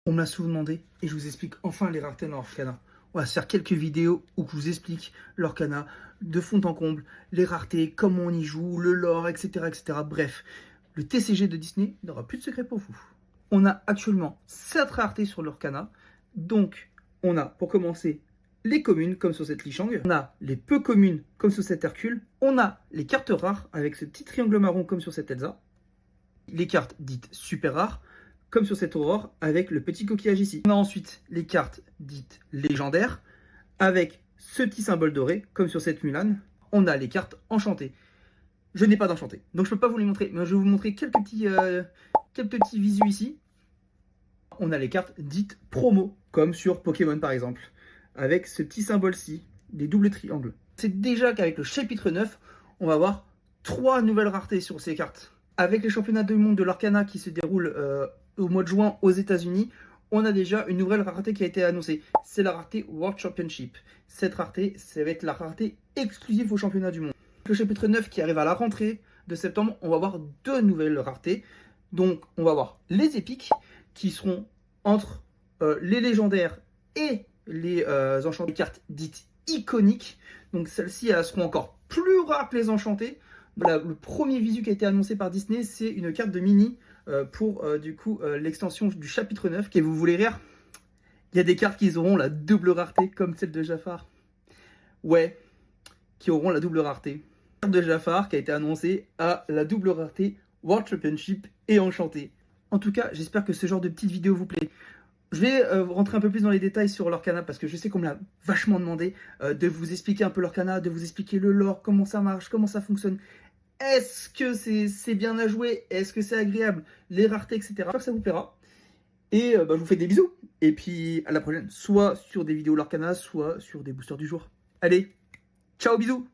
On me l'a souvent demandé et je vous explique enfin les raretés dans l'Orcana. On va se faire quelques vidéos où je vous explique l'Orcana de fond en comble, les raretés, comment on y joue, le lore, etc. etc. Bref, le TCG de Disney n'aura plus de secret pour vous. On a actuellement 7 raretés sur l'Orcana. Donc, on a pour commencer les communes comme sur cette Lichang. On a les peu communes comme sur cette Hercule. On a les cartes rares avec ce petit triangle marron comme sur cette Elsa. Les cartes dites super rares comme sur cette Aurore avec le petit coquillage ici. On a ensuite les cartes dites légendaires avec ce petit symbole doré comme sur cette Mulan. On a les cartes enchantées. Je n'ai pas d'enchanté, donc je ne peux pas vous les montrer, mais je vais vous montrer quelques petits visus ici. On a les cartes dites promo, comme sur Pokémon par exemple, avec ce petit symbole-ci, des doubles triangles. C'est déjà qu'avec le chapitre 9, on va avoir 3 nouvelles raretés sur ces cartes. Avec les championnats du monde de l'Arcana qui se déroulent au mois de juin aux États-Unis, on a déjà une nouvelle rareté qui a été annoncée. C'est la rareté World Championship. Cette rareté, ça va être la rareté exclusive au championnat du monde. Le chapitre 9 qui arrive à la rentrée de septembre, on va avoir 2 nouvelles raretés. Donc, on va avoir les épiques qui seront entre les légendaires et les enchantés, cartes dites iconiques. Donc, celles-ci, elles seront encore plus rares que les enchantées. Voilà, le premier visu qui a été annoncé par Disney, c'est une carte de mini pour l'extension du chapitre 9. Et vous voulez rire, il y a des cartes qui auront la double rareté, comme celle de Jafar. Ouais, qui auront la double rareté. La carte de Jafar qui a été annoncée à la double rareté World Championship et enchantée. En tout cas, j'espère que ce genre de petite vidéo vous plaît. Je vais rentrer un peu plus dans les détails sur l'Orcana parce que je sais qu'on me l'a vachement demandé de vous expliquer un peu l'Orcana, de vous expliquer le lore, comment ça marche, comment ça fonctionne. Est-ce que c'est bien à jouer? Est-ce que c'est agréable? Les raretés, etc. J'espère que ça vous plaira. Et je vous fais des bisous. Et puis à la prochaine, soit sur des vidéos l'Orcana, soit sur des boosters du jour. Allez, ciao, bisous!